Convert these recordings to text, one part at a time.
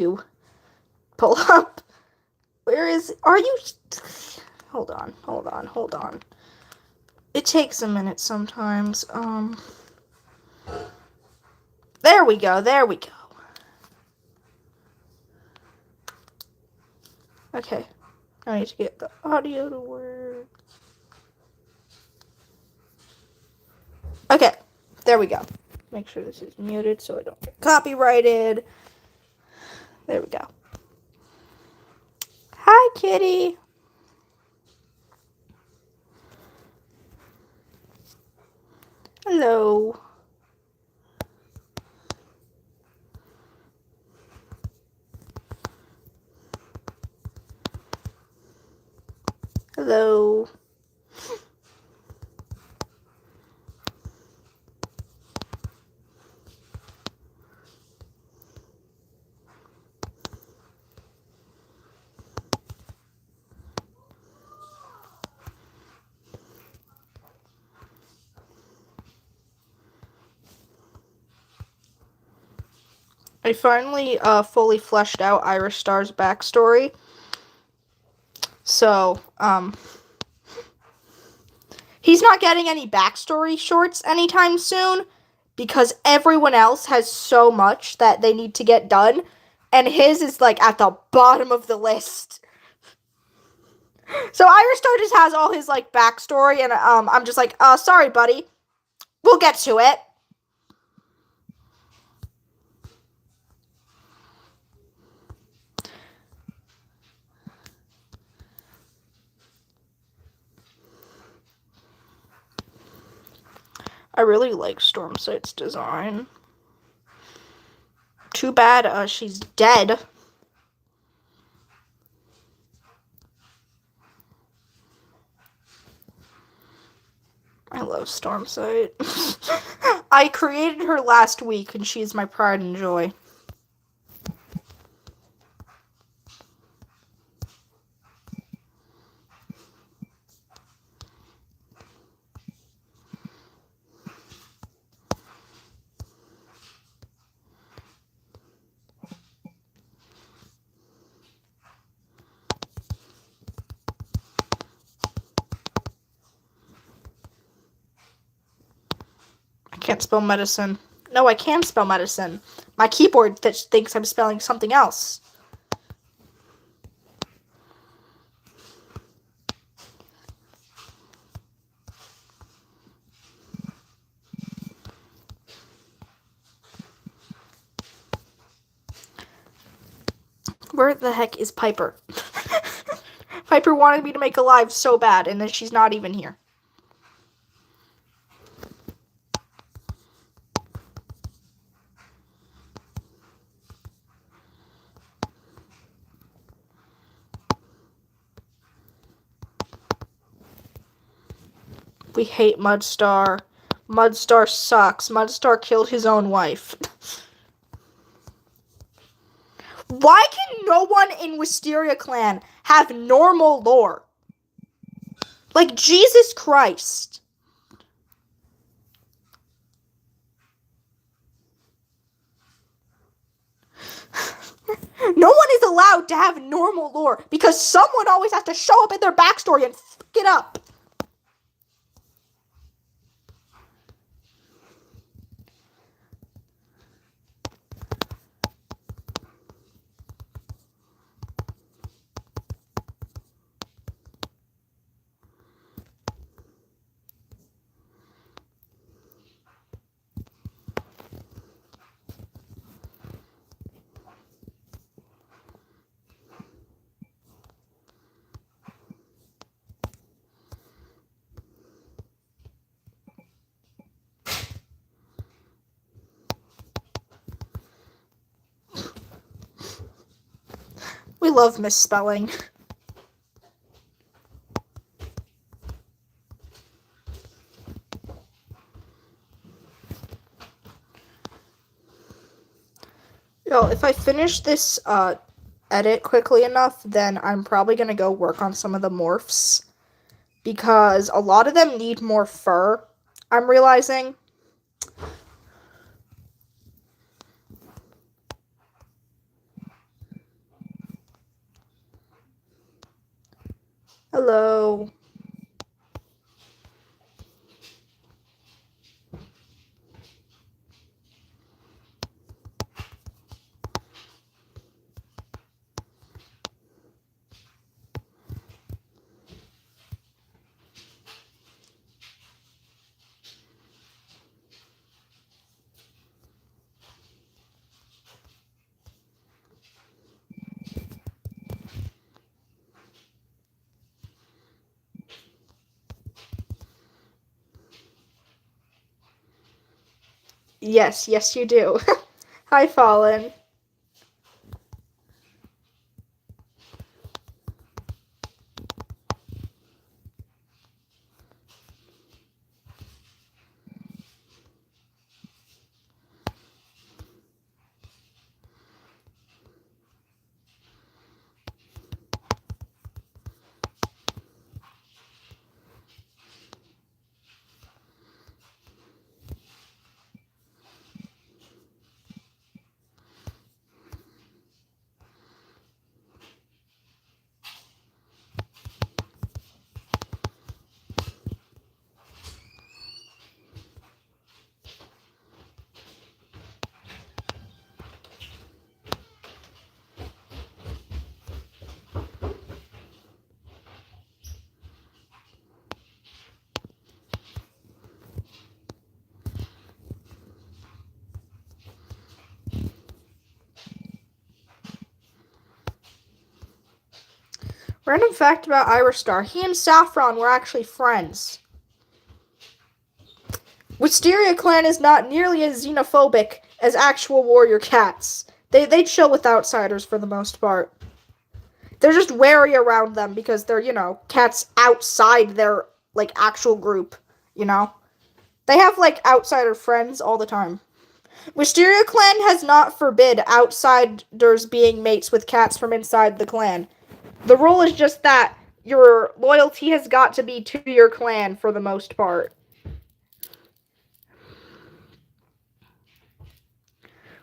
to pull up. Are you? Hold on. It takes a minute sometimes. There we go. Okay, I need to get the audio to work. Okay, there we go. Make sure this is muted so I don't get copyrighted. There we go. Hi, kitty. Hello. Hello. I finally fully fleshed out Irisstar's backstory. So, he's not getting any backstory shorts anytime soon because everyone else has so much that they need to get done, and his is like at the bottom of the list. So Irisstar just has all his like backstory, and I'm just like, sorry, buddy, we'll get to it. I really like Stormsight's design. Too bad she's dead. I love Stormsight. I created her last week, and she's my pride and joy. I can't spell medicine. No, I can spell medicine. My keyboard thinks I'm spelling something else. Where the heck is Piper? Piper wanted me to make a live so bad, and then she's not even here. We hate Mudstar. Mudstar sucks. Mudstar killed his own wife. Why can no one in Wisteria Clan have normal lore? Like, Jesus Christ. No one is allowed to have normal lore because someone always has to show up in their backstory and fuck it up. We love misspelling. Yo, if I finish this edit quickly enough, then I'm probably gonna go work on some of the morphs. Because a lot of them need more fur, I'm realizing. Hello. Yes, yes, you do. Hi, Fallen. Random fact about Irisstar. He and Saffron were actually friends. Wisteria clan is not nearly as xenophobic as actual warrior cats. They chill with outsiders for the most part. They're just wary around them because they're, cats outside their, actual group, you know? They have, outsider friends all the time. Wisteria clan has not forbid outsiders being mates with cats from inside the clan. The rule is just that your loyalty has got to be to your clan for the most part.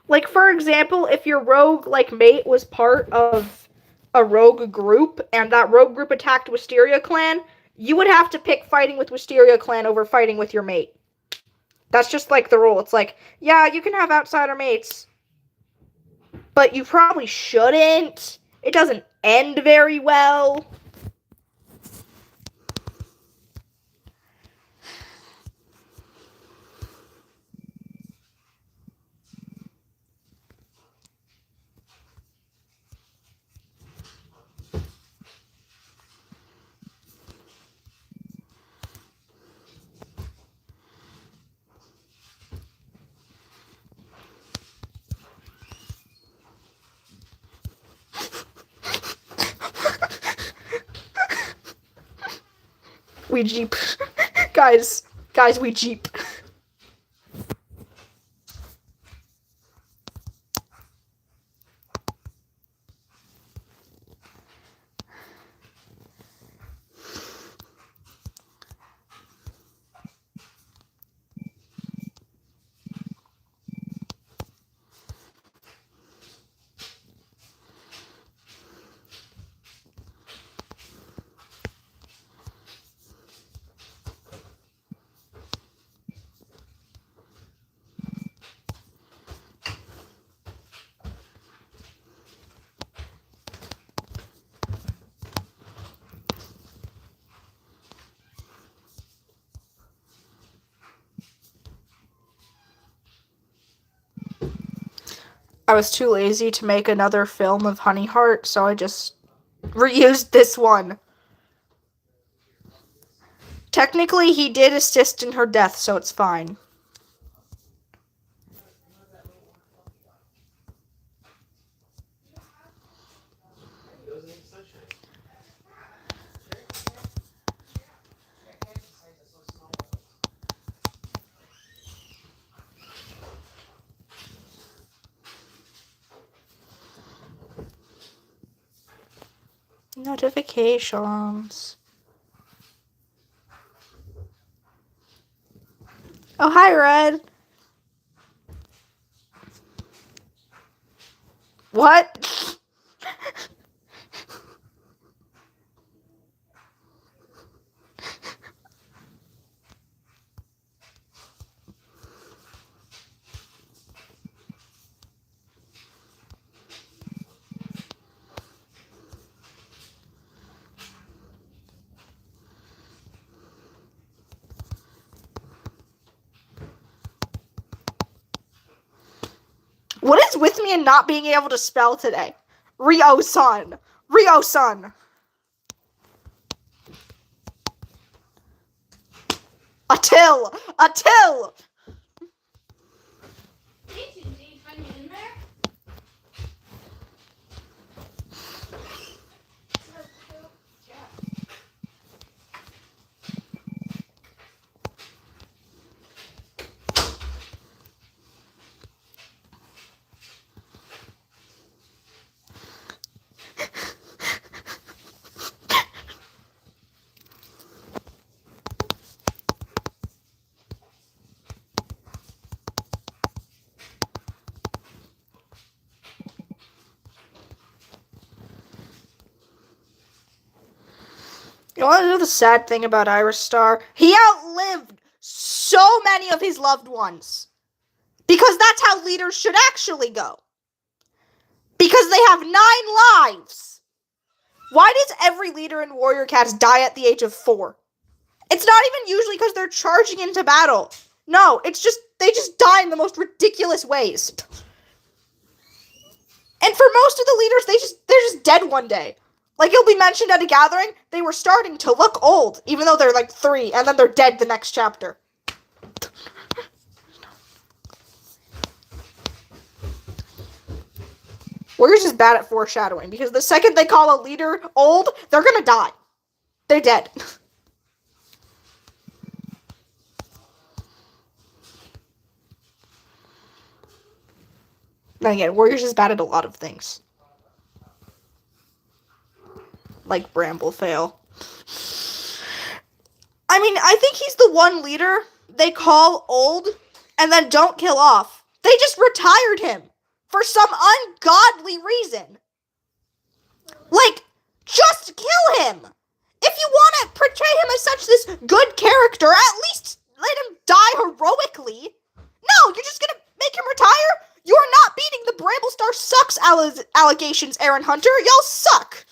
Like, for example, if your rogue, mate was part of a rogue group, and that rogue group attacked Wisteria clan, you would have to pick fighting with Wisteria clan over fighting with your mate. That's just, the rule. It's like, yeah, you can have outsider mates, but you probably shouldn't. It doesn't end very well. We Jeep. guys, we Jeep. I was too lazy to make another film of Honey Heart, so I just reused this one. Technically, he did assist in her death, so it's fine. Notifications. Oh, hi, Red. What? What is with me and not being able to spell today? Rio-san. Rio-san. Attil. Attil. You want to know the sad thing about Irisstar? He outlived so many of his loved ones. Because that's how leaders should actually go. Because they have 9 lives. Why does every leader in Warrior Cats die at the age of 4? It's not even usually because they're charging into battle. No, it's just, they just die in the most ridiculous ways. And for most of the leaders, they're just dead one day. Like, it'll be mentioned at a gathering, they were starting to look old, even though they're like 3, and then they're dead the next chapter. Warriors is bad at foreshadowing, because the second they call a leader old, they're gonna die. They're dead. Then again, Warriors is bad at a lot of things. Like Bramblefail. I mean, I think he's the one leader they call old and then don't kill off. They just retired him for some ungodly reason. Like, just kill him. If you want to portray him as such this good character, at least let him die heroically. No, you're just gonna make him retire? You're not beating the Bramblestar sucks allegations, Aaron Hunter. Y'all suck.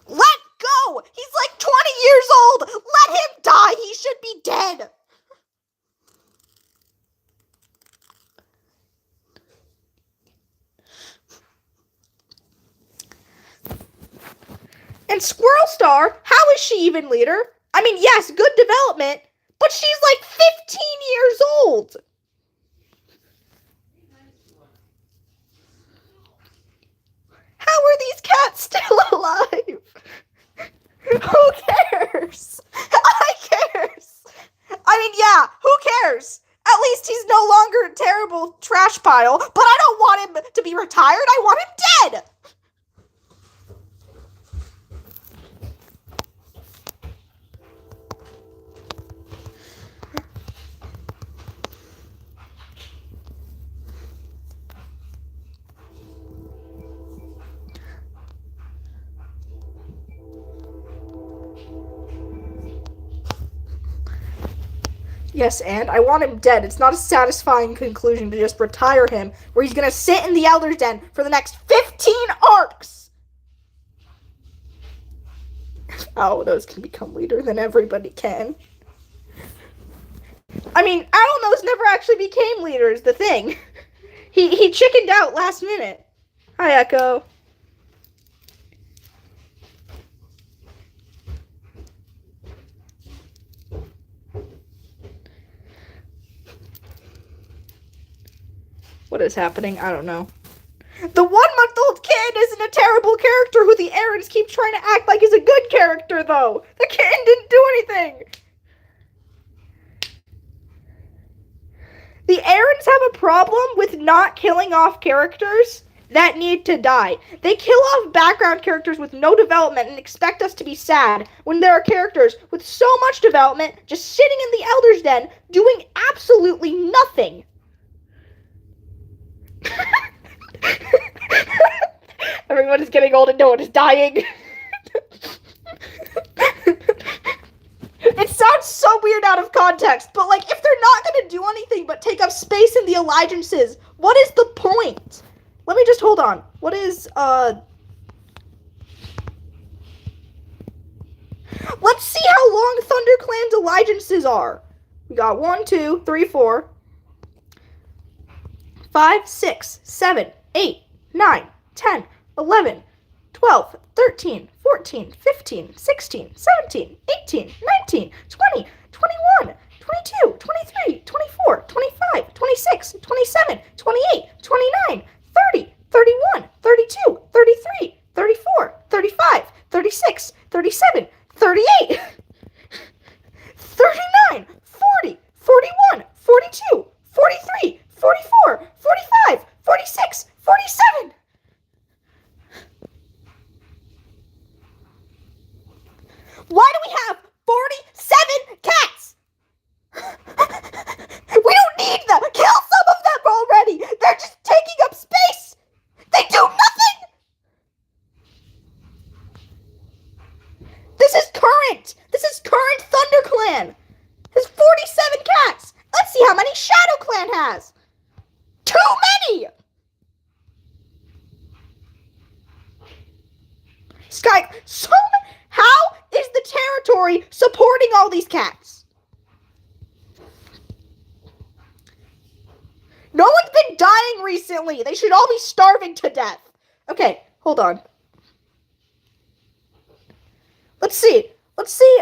Let go! He's like 20 years old! Let him die! He should be dead! And Squirrel Star, how is she even leader? I mean, yes, good development, but she's like 15 years old! How are these cats still alive? Who cares? I cares. I mean, yeah, who cares? At least he's no longer a terrible trash pile, but I don't want him to be retired. I want him dead. Yes, and I want him dead. It's not a satisfying conclusion to just retire him, where he's gonna sit in the Elder's Den for the next 15 arcs! Oh, those can become leader, then everybody can. I mean, Owlnose never actually became leader is the thing. He chickened out last minute. Hi, Echo. What is happening? I don't know. The 1-month-old kid isn't a terrible character who the Aarons keep trying to act like is a good character, though. The kid didn't do anything. The Aarons have a problem with not killing off characters that need to die. They kill off background characters with no development and expect us to be sad when there are characters with so much development just sitting in the Elder's Den doing absolutely nothing. Everyone is getting old and no one is dying. It sounds so weird out of context, but like, if they're not gonna do anything but take up space in the allegiances, what is the point? Let me just hold on. What is, let's see how long ThunderClan's allegiances are. We got 1, 2, 3, 4. 5, 6, 7, 8, 9, 10, 11, 12, 13, 14, 15, 16, 17, 18, 19, 20, 21, 22, 23, 24, 25, 26, 27, 28, 29, 30, 31, 32, 33, 34, 35, 36, 37, 38, 39, 40, 41, 42, 43, 44, 45, 46, 47. Why do we have 47 cats? We don't need them. Kill some of them already. They're just taking up space. They do nothing. This is current. This is current ThunderClan. There's 47 cats. Let's see how many ShadowClan has. Too many. Sky, so many. How is the territory supporting all these cats? No one's been dying recently. They should all be starving to death. Okay, hold on. Let's see.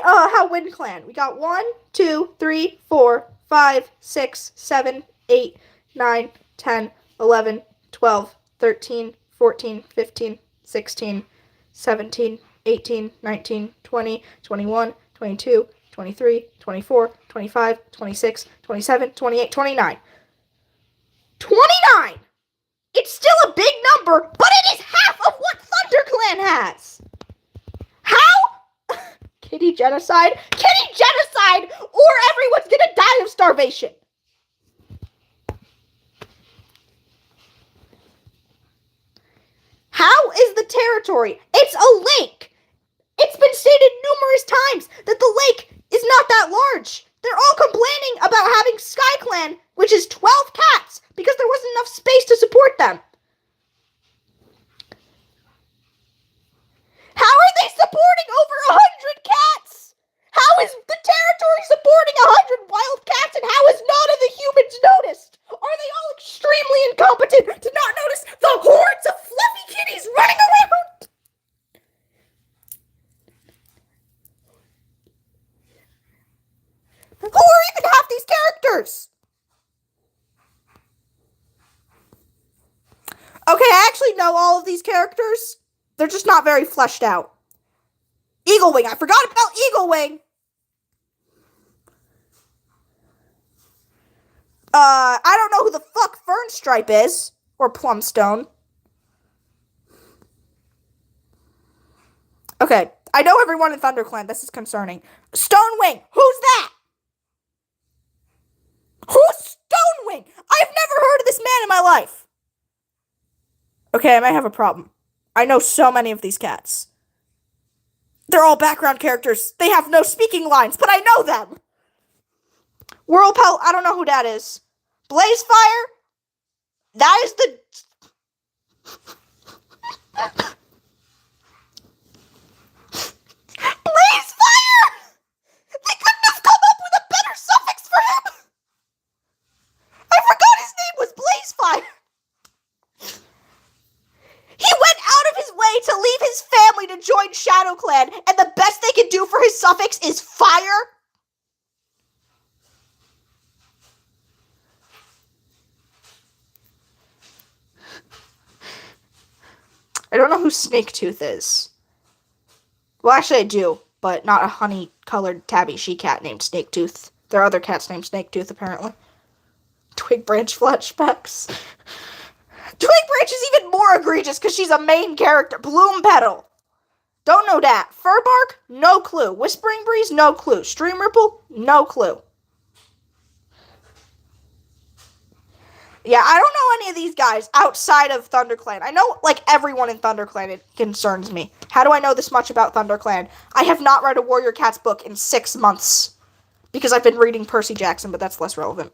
How Wind Clan. We got 1, 2, 3, 4, 5, 6, 7, 8, 9, 10, 11, 12, 13, 14, 15, 16, 17, 18, 19, 20, 21, 22, 23, 24, 25, 26, 27, 28, 29. 29! It's still a big number, but it is half of what ThunderClan has! How? Kitty genocide? Kitty genocide! Or everyone's gonna die of starvation! How is the territory? It's a lake! It's been stated numerous times that the lake is not that large. They're all complaining about having SkyClan, which is 12 cats, because there wasn't enough space to support them. How are they supporting over 100 cats? How is the territory supporting 100 wild cats, and how is none of the humans noticed? Are they all extremely incompetent to not notice the hordes of fluffy kitties running around? Who are even half these characters? Okay, I actually know all of these characters. They're just not very fleshed out. Eaglewing. I forgot about Eaglewing. I don't know who the fuck Fernstripe is. Or Plumstone. Okay, I know everyone in ThunderClan. This is concerning. Stonewing. Who's that? Who's Stonewing? I've never heard of this man in my life. Okay, I might have a problem. I know so many of these cats. They're all background characters. They have no speaking lines, but I know them. Whirlpelt, I don't know who that is. Blazefire? That is the... Blazefire! They couldn't have come up with a better suffix for him! I forgot his name was Blazefire! He went out of his way to leave his family to join ShadowClan, and the best they can do for his suffix is fire? I don't know who Snaketooth is. Well, actually I do, but not a honey-colored tabby she-cat named Snaketooth. There are other cats named Snaketooth, apparently. Twig Branch flashbacks. Twig Branch is even more egregious because she's a main character. Bloom Petal. Don't know that. Furbark? No clue. Whispering Breeze? No clue. Stream Ripple? No clue. Yeah, I don't know any of these guys outside of ThunderClan. I know, like, everyone in ThunderClan. It concerns me. How do I know this much about ThunderClan? I have not read a Warrior Cats book in 6 months. Because I've been reading Percy Jackson, but that's less relevant.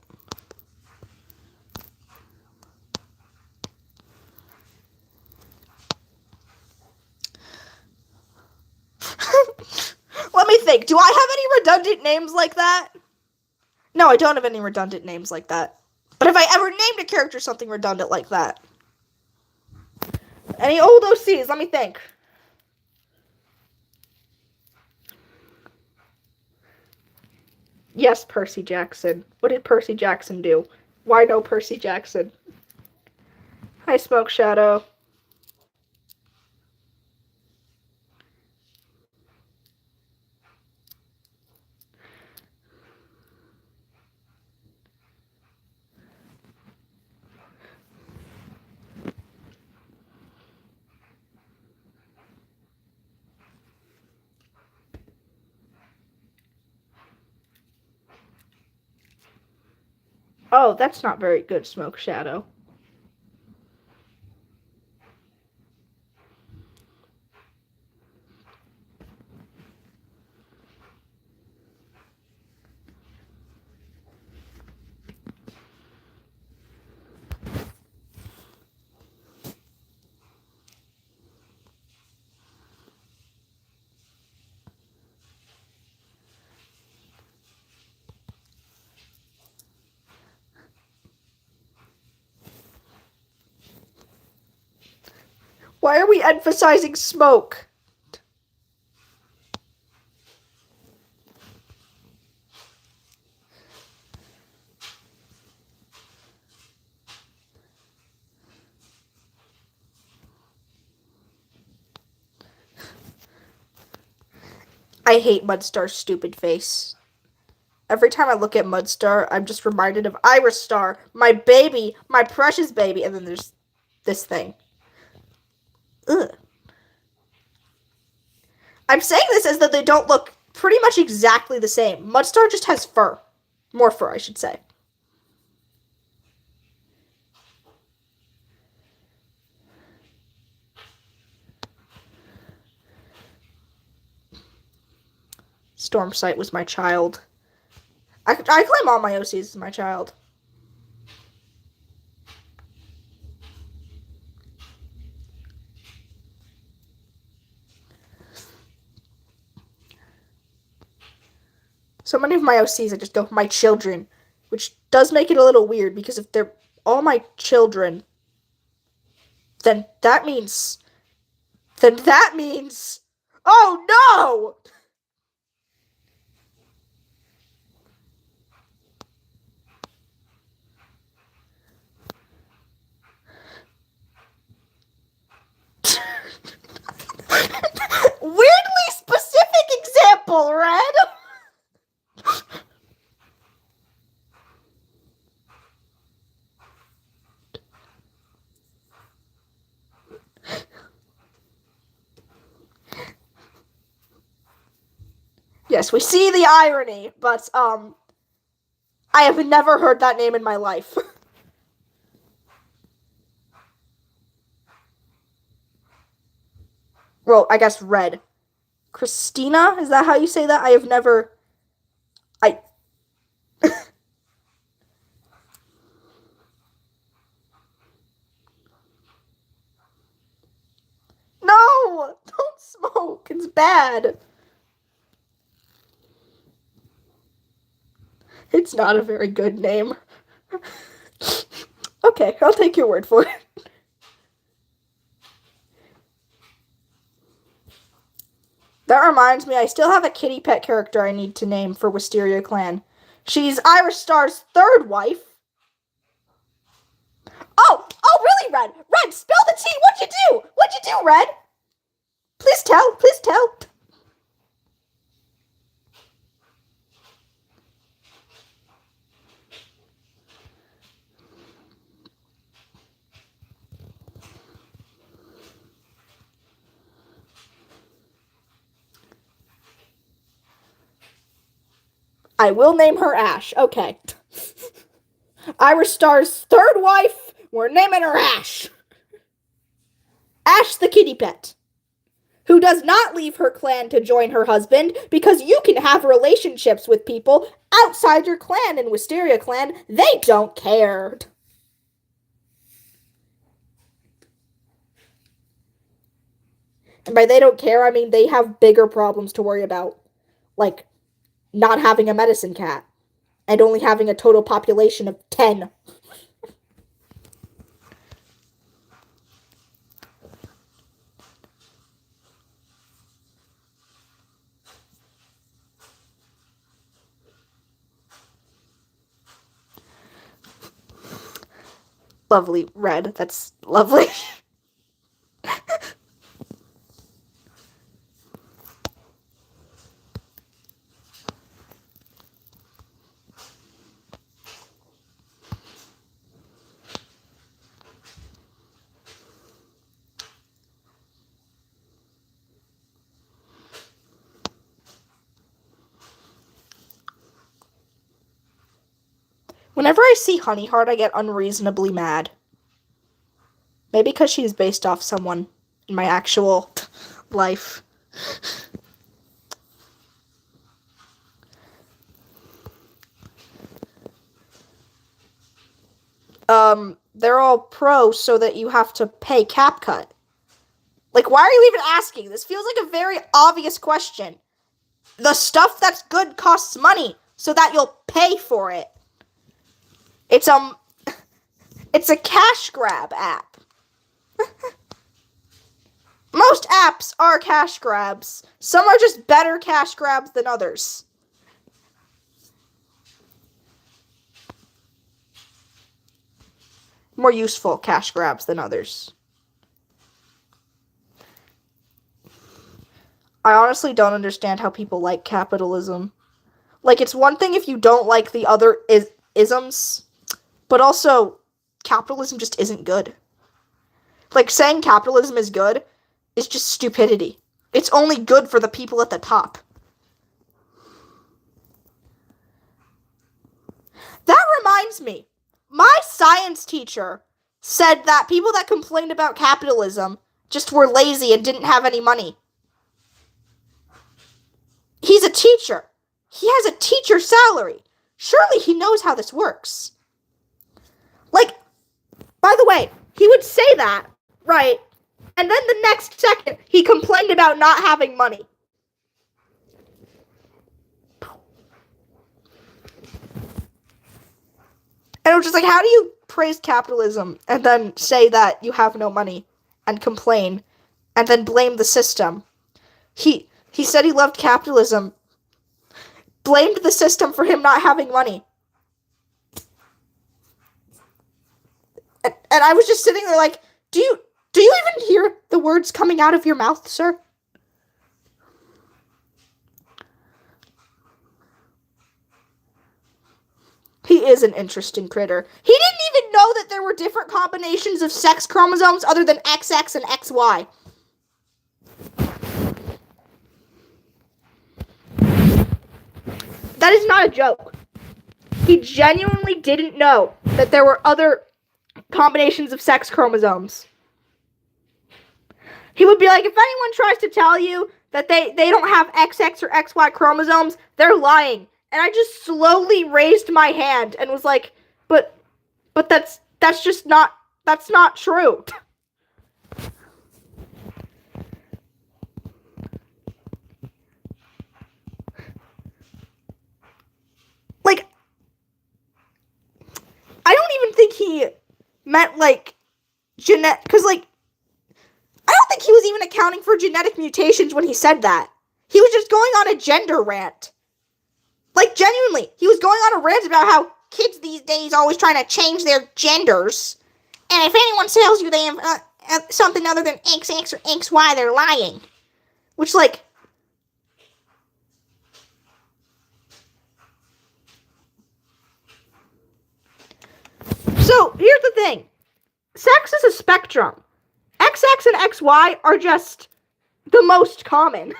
Let me think. Do I have any redundant names like that? No, I don't have any redundant names like that. But have I ever named a character something redundant like that? Any old OCs? Let me think. Yes, Percy Jackson. What did Percy Jackson do? Why no Percy Jackson? Hi, Smoke Shadow. Oh, that's not very good, Smoke Shadow. Why are we emphasizing smoke? I hate Mudstar's stupid face. Every time I look at Mudstar, I'm just reminded of Irisstar, my baby, my precious baby, and then there's this thing. Ugh. I'm saying this as though they don't look pretty much exactly the same. Mudstar just has fur. More fur, I should say. Stormsight was my child. I claim all my OCs as my child. So many of my OCs, I just go, my children. Which does make it a little weird, because if they're all my children, then that means... Oh no! Weirdly specific example, Red! Yes, we see the irony, but, I have never heard that name in my life. Well, I guess Red. Christina? Is that how you say that? I have never... I... No! Don't smoke. It's bad. It's not a very good name. Okay, I'll take your word for it. That reminds me, I still have a kitty pet character I need to name for Wisteria Clan. She's Irisstar's third wife. Oh, really, Red? Red, spill the tea. What'd you do? What'd you do, Red? Please tell. Please tell. I will name her Ash. Okay. Irisstar's third wife. We're naming her Ash. Ash the kitty pet, who does not leave her clan to join her husband, because you can have relationships with people outside your clan in Wisteria Clan. They don't care. And by they don't care, I mean they have bigger problems to worry about. Like, not having a medicine cat. and only having a total population of 10. Lovely red. That's lovely. Whenever I see Honeyheart, I get unreasonably mad. Maybe because she's based off someone in my actual life. They're all pro so that you have to pay CapCut. Like, why are you even asking? This feels like a very obvious question. The stuff that's good costs money so that you'll pay for it. It's a cash grab app. Most apps are cash grabs. Some are just better cash grabs than others. More useful cash grabs than others. I honestly don't understand how people like capitalism. Like, it's one thing if you don't like the other isms, but also, capitalism just isn't good. Like, saying capitalism is good is just stupidity. It's only good for the people at the top. That reminds me, my science teacher said that people that complained about capitalism just were lazy and didn't have any money. He's a teacher. He has a teacher salary. Surely he knows how this works. Like, by the way, he would say that, right? And then the next second, he complained about not having money. And it was just like, how do you praise capitalism and then say that you have no money and complain and then blame the system? He said he loved capitalism, blamed the system for him not having money. And I was just sitting there like, do you even hear the words coming out of your mouth, sir? He is an interesting critter. He didn't even know that there were different combinations of sex chromosomes other than XX and XY. That is not a joke. He genuinely didn't know that there were other combinations of sex chromosomes. He would be like, if anyone tries to tell you that they don't have XX or XY chromosomes, they're lying. And I just slowly raised my hand and was like, but that's just not, that's not true. Like, I don't even think he meant, like, because, like, I don't think he was even accounting for genetic mutations when he said that. He was just going on a gender rant. Like, genuinely, he was going on a rant about how kids these days always trying to change their genders. And if anyone tells you they have something other than XX or XY, they're lying. Which, like... So, here's the thing. Sex is a spectrum. XX and XY are just the most common.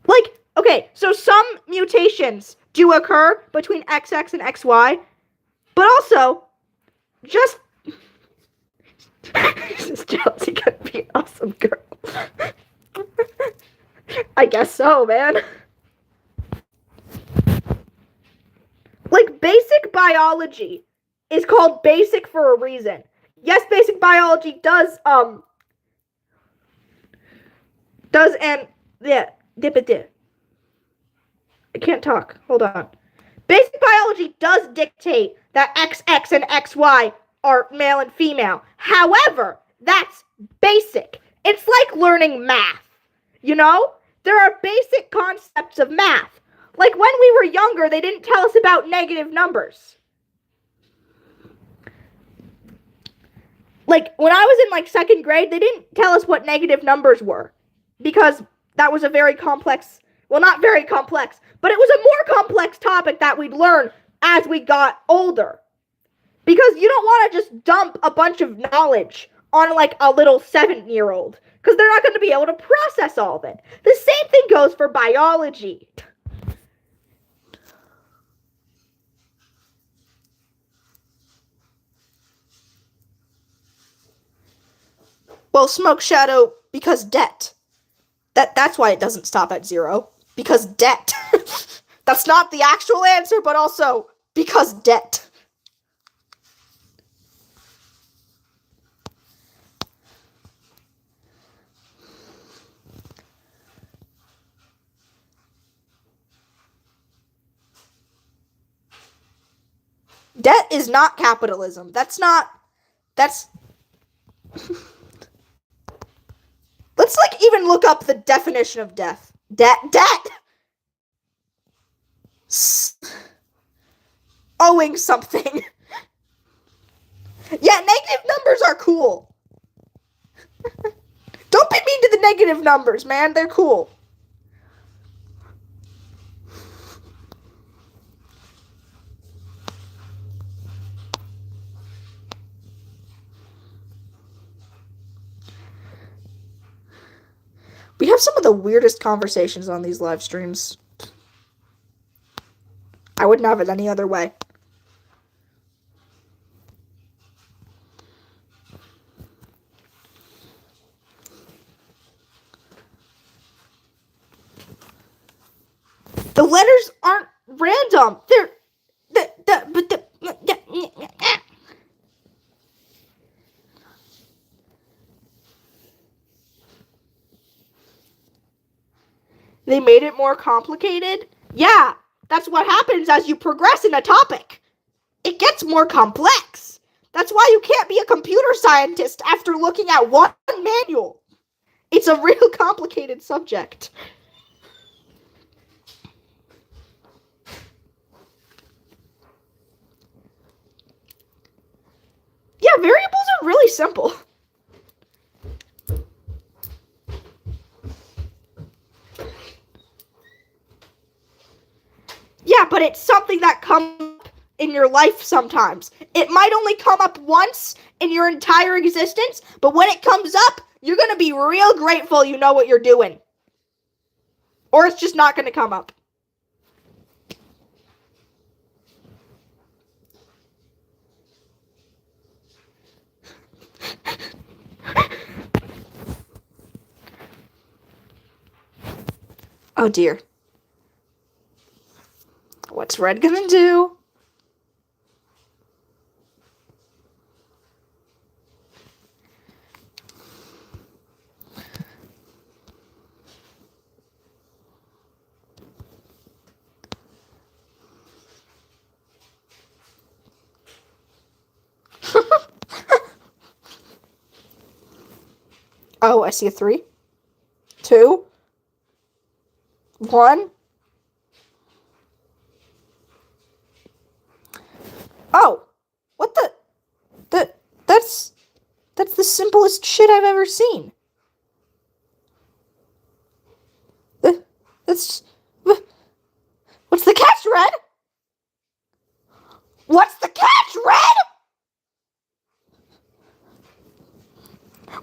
Like, okay, so some mutations do occur between XX and XY, but also, just... Is Chelsea gonna be an awesome girl? I guess so, man. Like, basic biology is called basic for a reason. Yes, basic biology does Yeah, dip it dip. I can't talk. Hold on. Basic biology does dictate that XX and XY are male and female. However, that's basic. It's like learning math. You know? There are basic concepts of math. Like when we were younger, they didn't tell us about negative numbers. Like when I was in like second grade, they didn't tell us what negative numbers were because that was a very complex, well, not very complex, but it was a more complex topic that we'd learn as we got older. Because you don't want to just dump a bunch of knowledge on like a little 7-year-old because they're not going to be able to process all of it. The same thing goes for biology. Well, smoke shadow because debt. That's why it doesn't stop at 0. Because debt. That's not the actual answer, but also because debt. Debt is not capitalism. That's Let's like even look up the definition of debt. Debt. Owing something. Yeah, negative numbers are cool. Don't be mean to the negative numbers, man. They're cool. We have some of the weirdest conversations on these live streams. I wouldn't have it any other way. The letters aren't random. They made it more complicated? Yeah, that's what happens as you progress in a topic. It gets more complex. That's why you can't be a computer scientist after looking at one manual. It's a real complicated subject. Yeah, variables are really simple. Yeah, but it's something that comes up in your life sometimes. It might only come up once in your entire existence, but when it comes up, you're going to be real grateful you know what you're doing. Or it's just not going to come up. Oh dear. What's red gonna do? Oh, I see a 3, 2, 1. Oh, what that's the simplest shit I've ever seen. That's what's the catch, Red? What's the catch, Red?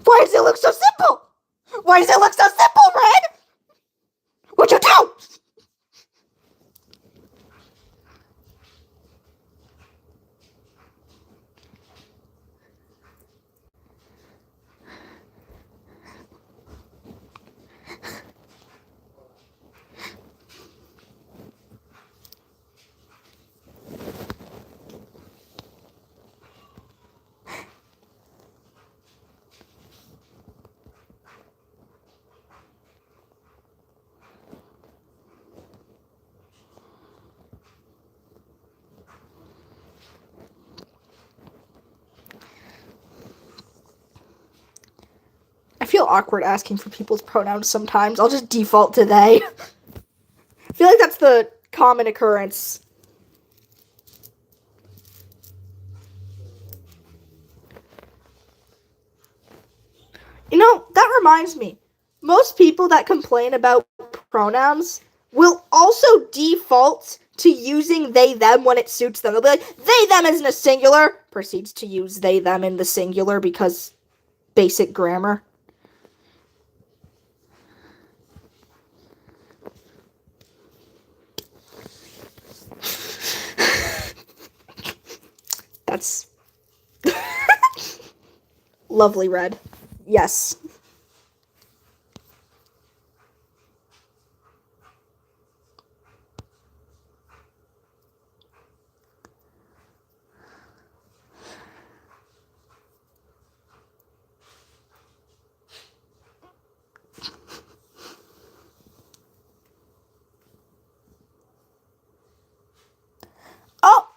Why does it look so simple? Why does it look so simple, Red? What'd you do? feel awkward asking for people's pronouns sometimes. I'll just default to they. I feel like that's the common occurrence. You know, that reminds me. Most people that complain about pronouns will also default to using they, them when it suits them. They'll be like, they, them is in a singular, proceeds to use they, them in the singular because basic grammar. That's lovely red. Yes. Oh!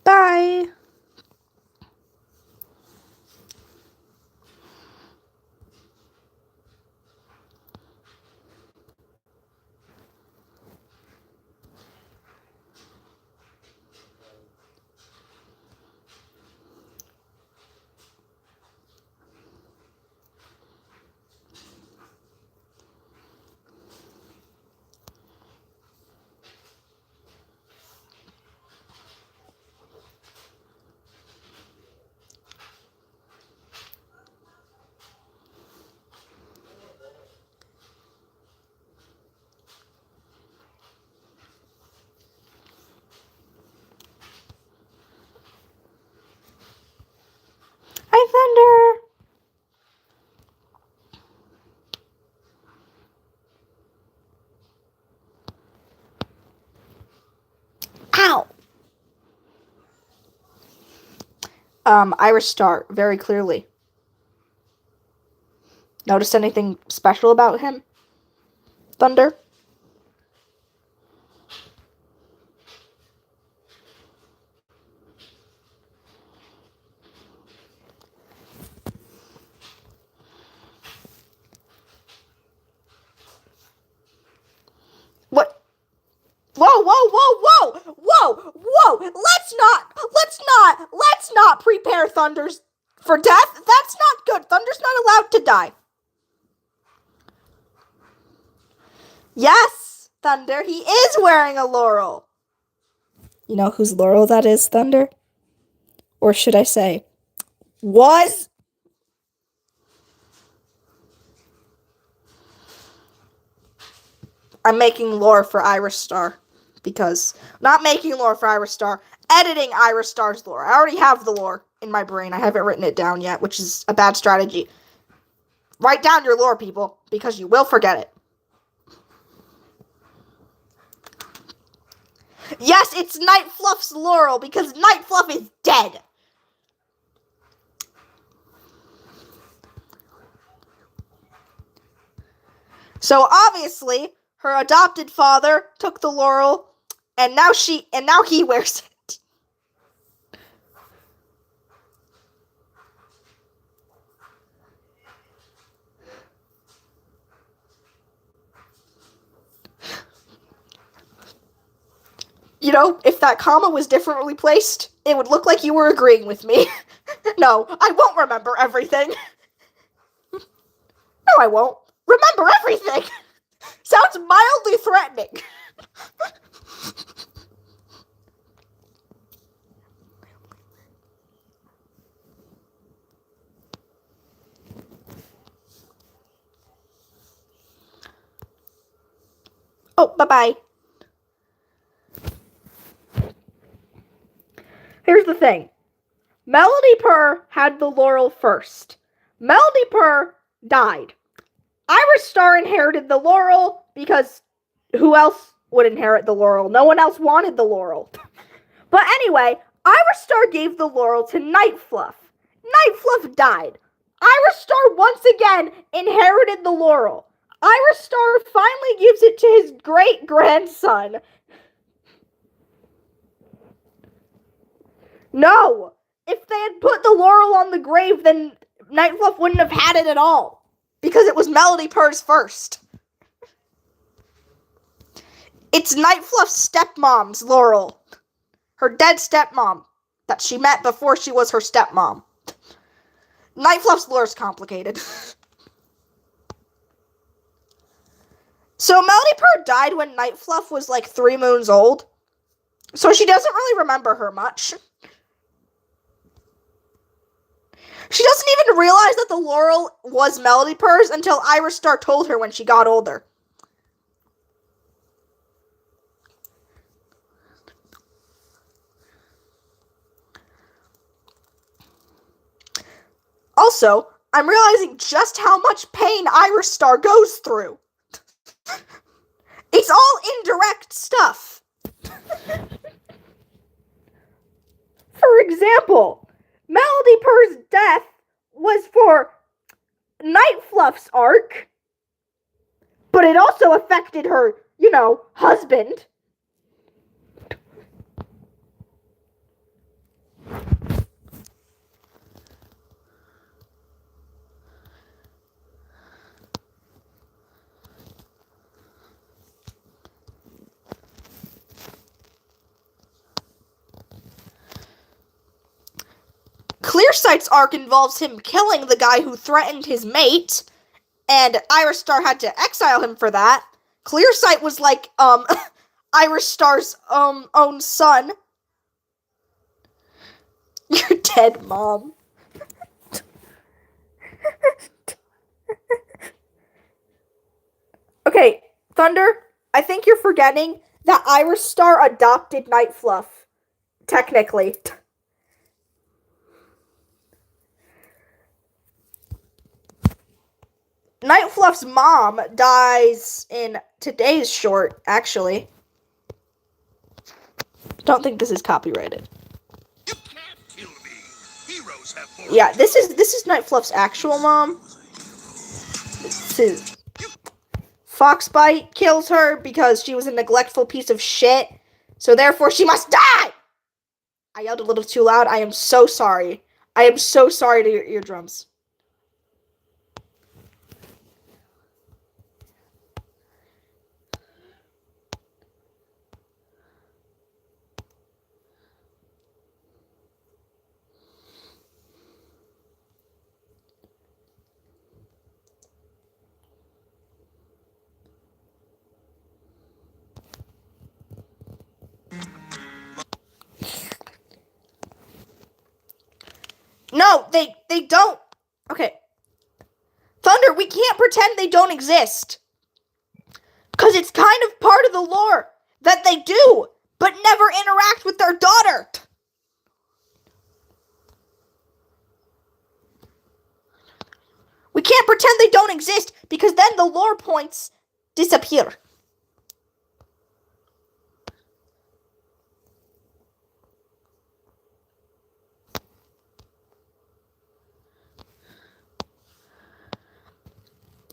Bye. Hi, Thunder. Ow. Irisstar, very clearly. Noticed anything special about him? Thunder? What? Whoa, whoa, whoa, whoa, whoa, whoa! Let's not prepare Thunders for death. That's not good. Thunder's not allowed to die. Yes, Thunder, he is wearing a laurel. You know whose laurel that is, Thunder? Or should I say, was? I'm making lore for Irisstar. Because, not making lore for Irisstar, editing Irisstar's lore. I already have the lore in my brain. I haven't written it down yet, which is a bad strategy. Write down your lore, people, because you will forget it. Yes, it's Night Fluff's laurel, because Night Fluff is dead. So obviously, her adopted father took the laurel, and now he wears it. You know, if that comma was differently placed, it would look like you were agreeing with me. No, I won't remember everything. No, I won't. Remember everything! Sounds mildly threatening. Oh, bye-bye. Here's the thing. Melody Purr had the laurel first. Melody Purr died. Irisstar inherited the laurel because who else would inherit the laurel? No one else wanted the laurel. But anyway, Irisstar gave the laurel to Nightfluff. Nightfluff died. Irisstar once again inherited the laurel. Irisstar finally gives it to his great-grandson. No! If they had put the laurel on the grave, then Nightfluff wouldn't have had it at all. Because it was Melody Purr's first. It's Nightfluff's stepmom's laurel. Her dead stepmom. That she met before she was her stepmom. Nightfluff's lore is complicated. So Melody Purr died when Nightfluff was like 3 moons old. So she doesn't really remember her much. She doesn't even realize that the laurel was Melody Purr's until Irisstar told her when she got older. Also, I'm realizing just how much pain Irisstar goes through. It's all indirect stuff. For example, Melody Purr's death was for Nightfluff's arc, but it also affected her, husband. Clearsight's arc involves him killing the guy who threatened his mate, and Irisstar had to exile him for that. Clearsight was like, Irisstar's, own son. You're dead, Mom. Okay, Thunder, I think you're forgetting that Irisstar adopted Nightfluff, technically. Nightfluff's mom dies in today's short, actually. Don't think this is copyrighted. You can't kill me. Heroes have more. Yeah, this is Nightfluff's actual mom. Foxbite kills her because she was a neglectful piece of shit, so therefore she must die! I yelled a little too loud. I am so sorry. I am so sorry to your eardrums. No, they don't. Okay. Thunder, we can't pretend they don't exist. Because it's kind of part of the lore that they do, but never interact with their daughter. We can't pretend they don't exist, because then the lore points disappear.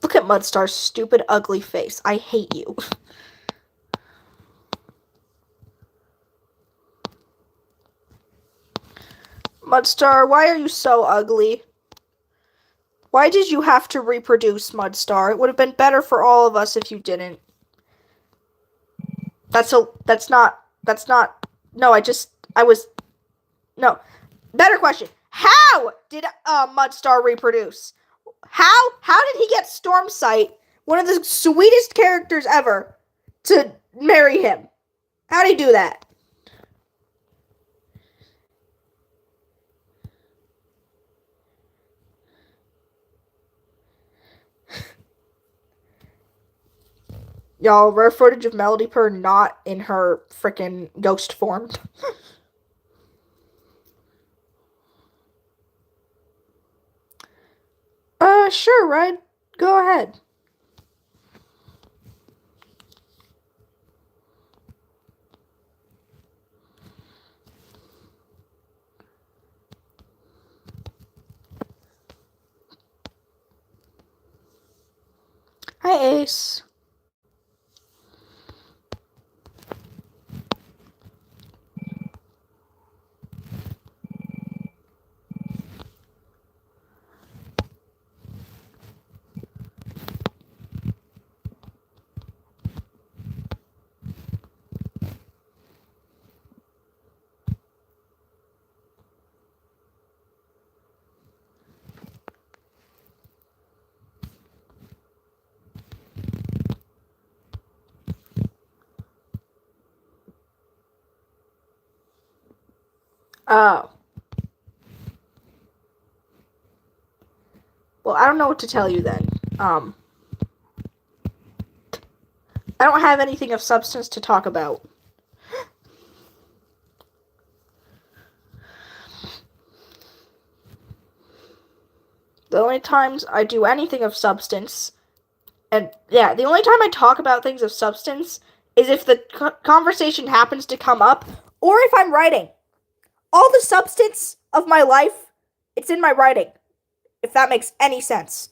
Look at Mudstar's stupid, ugly face. I hate you. Mudstar, why are you so ugly? Why did you have to reproduce, Mudstar? It would have been better for all of us if you didn't. No. Better question. How did Mudstar reproduce? How did he get Stormsight, one of the sweetest characters ever, to marry him? How did he do that? Y'all, rare footage of Melody Purr not in her freaking ghost form. Sure, Red. Go ahead. Hi, Ace. Oh. Well, I don't know what to tell you then. I don't have anything of substance to talk about. The only times I do anything of substance, and yeah, the only time I talk about things of substance is if the conversation happens to come up, or if I'm writing. All the substance of my life, it's in my writing, if that makes any sense.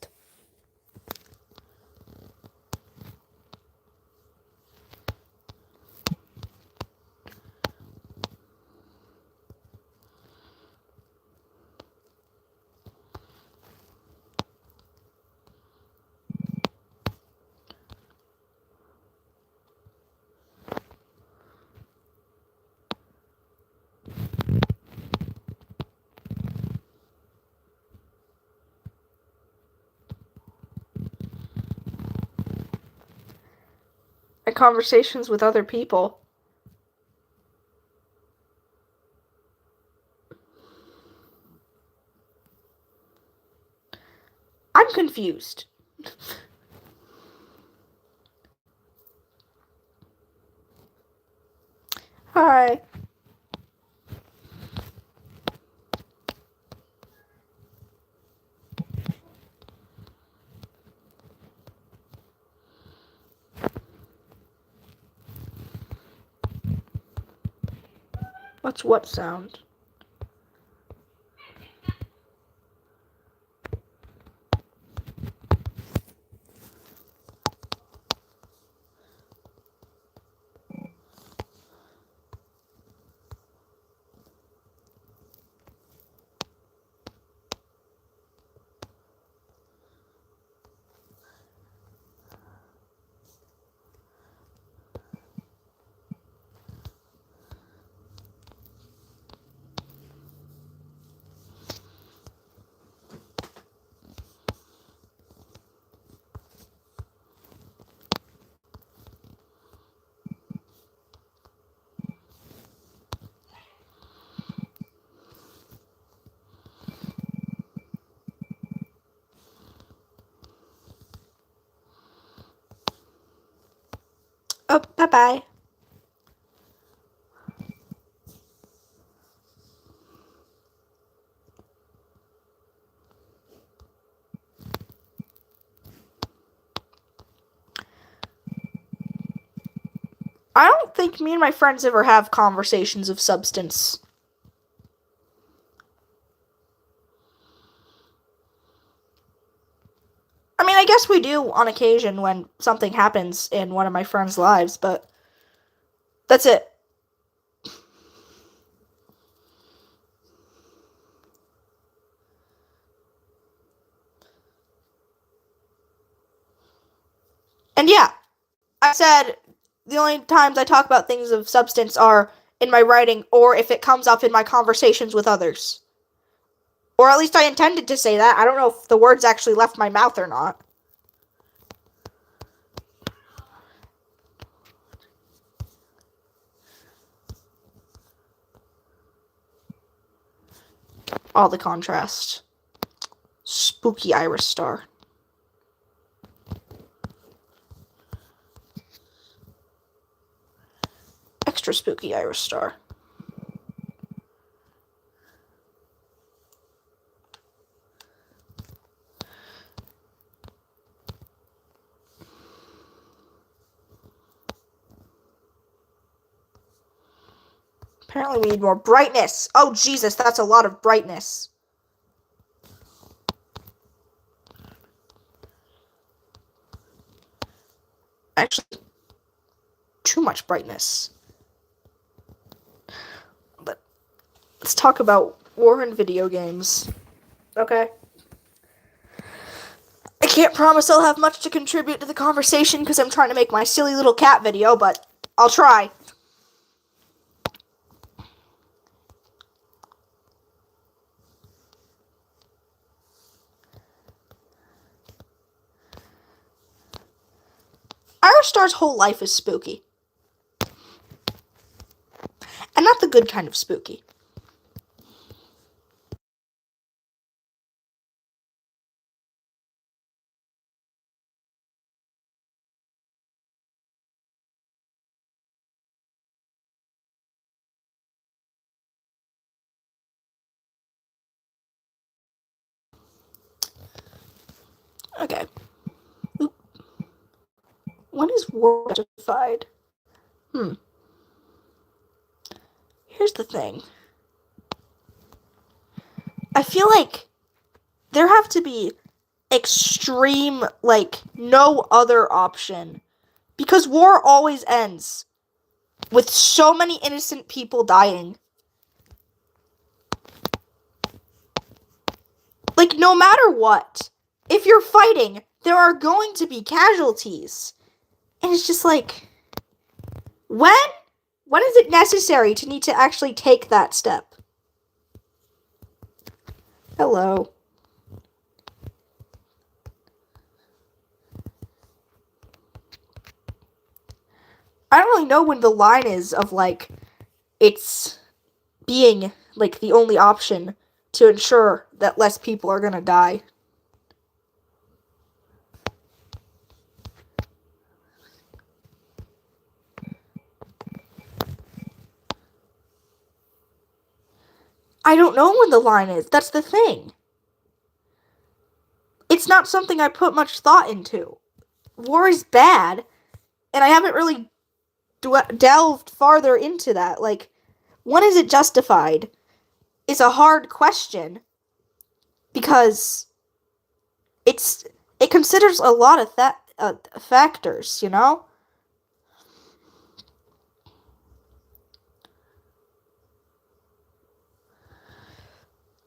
And conversations with other people. I'm confused. Hi. What's what sound? Oh, bye-bye. I don't think me and my friends ever have conversations of substance. I mean, I guess we do on occasion when something happens in one of my friends' lives, but that's it. And yeah, I said the only times I talk about things of substance are in my writing or if it comes up in my conversations with others. Or at least I intended to say that. I don't know if the words actually left my mouth or not. All the contrast. Spooky Irisstar. extra spooky Irisstar. Apparently we need more brightness. Oh, Jesus, that's a lot of brightness. Actually, too much brightness. But let's talk about war in video games. Okay? I can't promise I'll have much to contribute to the conversation because I'm trying to make my silly little cat video, but I'll try. Irisstar's whole life is spooky. And not the good kind of spooky. Okay. Oop. When is war justified? Here's the thing. I feel like there have to be extreme, like, no other option. Because war always ends with so many innocent people dying. Like, no matter what, if you're fighting, there are going to be casualties. And it's just like, when is it necessary to need to actually take that step? Hello. I don't really know when the line is of, like, it's being, like, the only option to ensure that less people are gonna die. I don't know when the line is. That's the thing. It's not something I put much thought into. War is bad, and I haven't really delved farther into that. Like, when is it justified? Is a hard question because it considers a lot of factors, you know?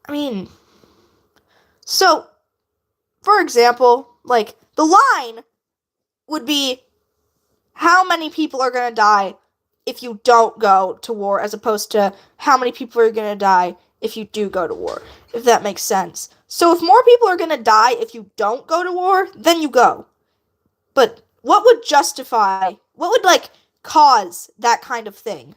I mean, so, for example, like, the line would be how many people are going to die if you don't go to war, as opposed to how many people are going to die if you do go to war, if that makes sense. So if more people are going to die if you don't go to war, then you go. But what would, like, cause that kind of thing?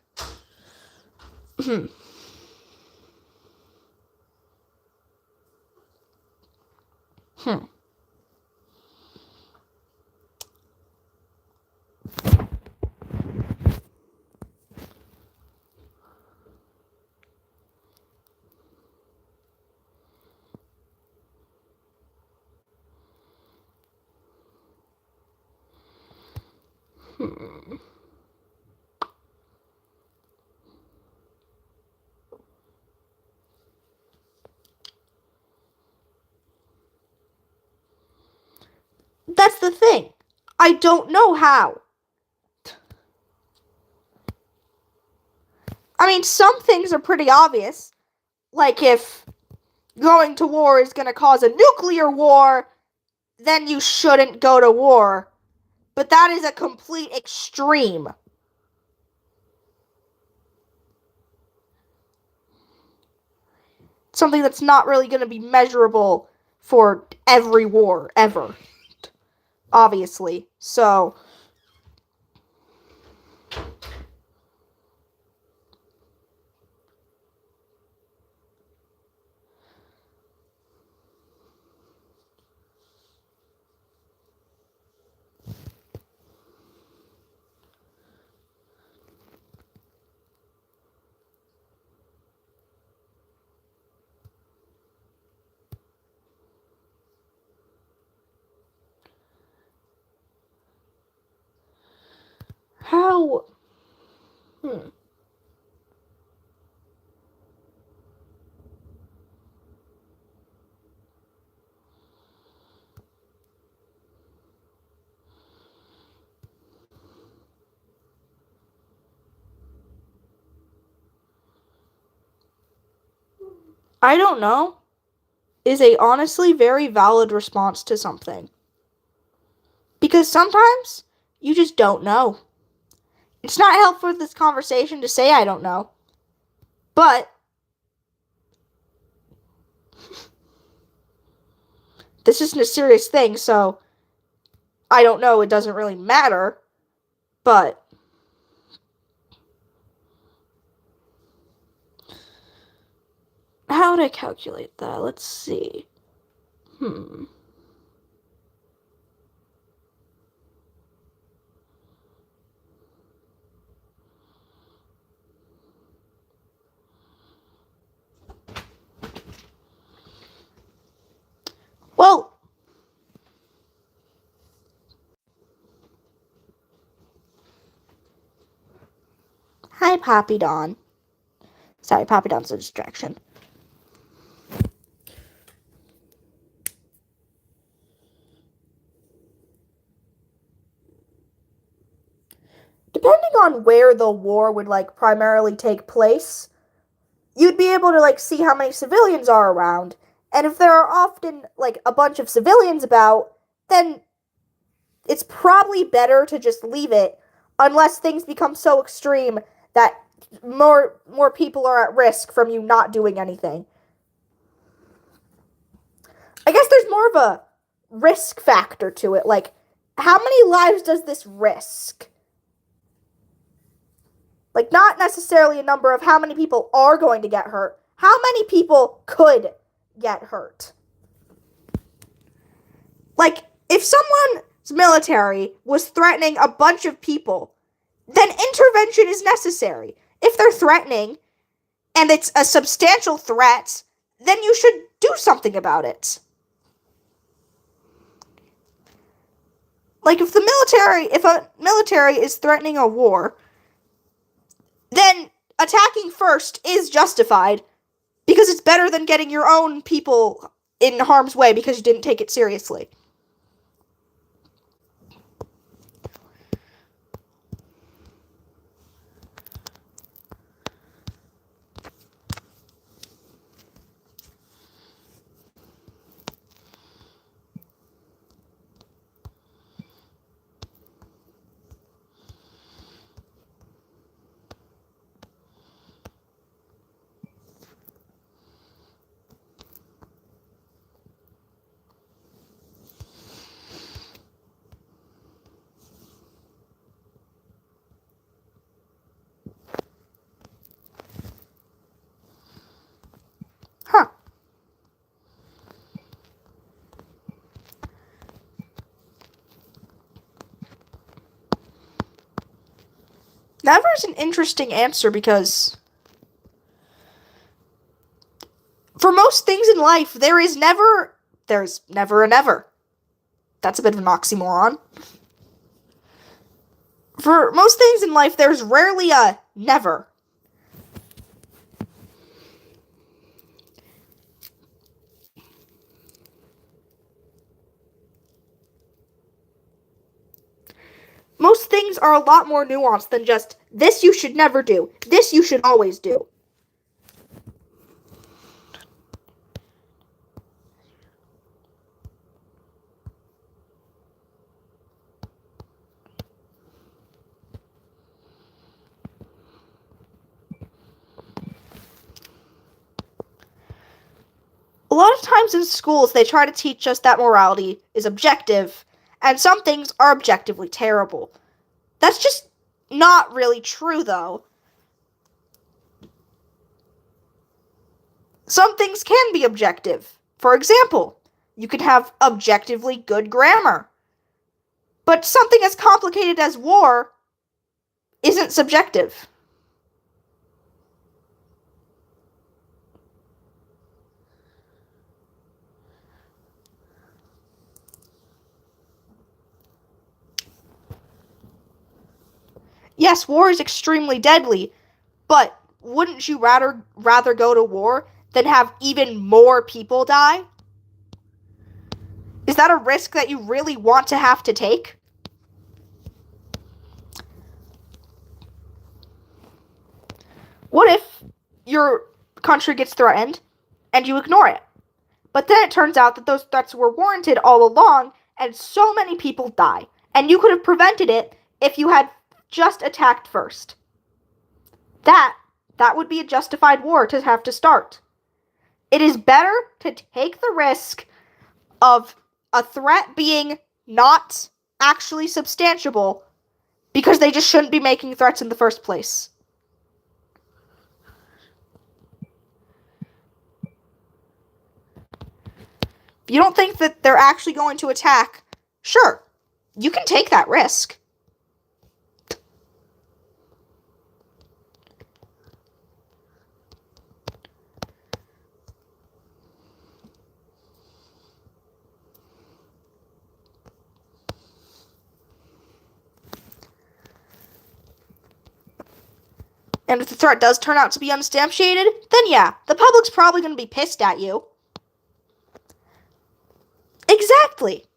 That's the thing. I don't know how. I mean, some things are pretty obvious. Like, if going to war is going to cause a nuclear war, then you shouldn't go to war. But that is a complete extreme. Something that's not really going to be measurable for every war, ever. Obviously. So, How? Hmm. I don't know is a honestly very valid response to something. Because sometimes you just don't know. It's not helpful for this conversation to say I don't know. But this isn't a serious thing, so I don't know. It doesn't really matter. But how would I calculate that? Let's see. Hmm. Well, hi, Poppy Dawn. Sorry, Poppy Dawn's a distraction. Depending on where the war would like primarily take place, you'd be able to like see how many civilians are around. And if there are often like a bunch of civilians about, then it's probably better to just leave it unless things become so extreme that more people are at risk from you not doing anything. I guess there's more of a risk factor to it. Like, how many lives does this risk? Like, not necessarily a number of how many people are going to get hurt. How many people could get hurt? Like, if someone's military was threatening a bunch of people, then intervention is necessary. If they're threatening and it's a substantial threat, then you should do something about it. Like if a military is threatening a war, then attacking first is justified because it's better than getting your own people in harm's way because you didn't take it seriously. Huh. Never is an interesting answer because for most things in life, there's never a never. That's a bit of an oxymoron. For most things in life, there's rarely a never. Most things are a lot more nuanced than just this you should never do, this you should always do. A lot of times in schools, they try to teach us that morality is objective, and some things are objectively terrible. That's just not really true, though. Some things can be objective. For example, you can have objectively good grammar. But something as complicated as war isn't subjective. Yes, war is extremely deadly, but wouldn't you rather go to war than have even more people die? Is that a risk that you really want to have to take? What if your country gets threatened and you ignore it? But then it turns out that those threats were warranted all along and so many people die. And you could have prevented it if you had just attacked first. That would be a justified war to have to start. It is better to take the risk of a threat being not actually substantiable because they just shouldn't be making threats in the first place. If you don't think that they're actually going to attack, sure, you can take that risk. And if the threat does turn out to be unsubstantiated, then yeah, the public's probably going to be pissed at you. Exactly.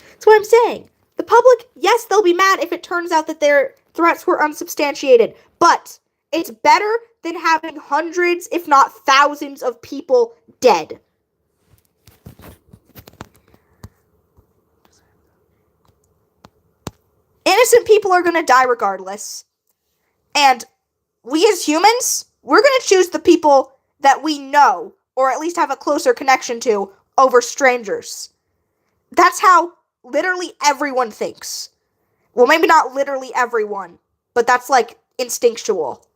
That's what I'm saying. The public, yes, they'll be mad if it turns out that their threats were unsubstantiated, but it's better than having hundreds, if not thousands, of people dead. Innocent people are going to die regardless. And we as humans, we're going to choose the people that we know, or at least have a closer connection to, over strangers. That's how literally everyone thinks. Well, maybe not literally everyone, but that's like instinctual.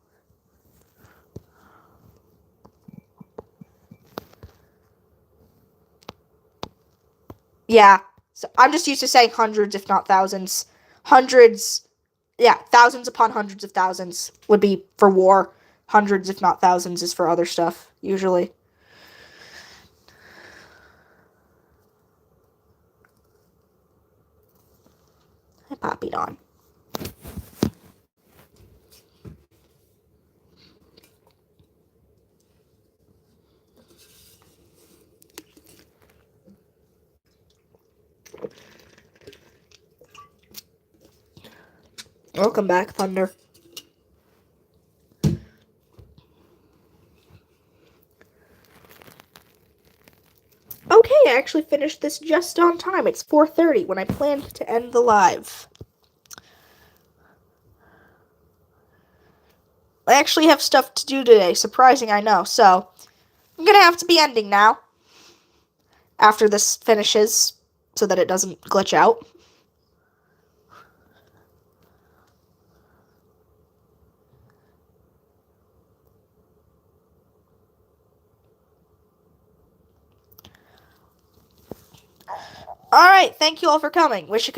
Yeah, so I'm just used to saying hundreds, if not thousands. Hundreds, yeah, thousands upon hundreds of thousands would be for war. Hundreds, if not thousands, is for other stuff, usually. I poppied on. Welcome back, Thunder. Okay, I actually finished this just on time. It's 4:30 when I planned to end the live. I actually have stuff to do today, surprising I know, so I'm gonna have to be ending now. After this finishes, so that it doesn't glitch out. Alright, thank you all for coming. Wish you could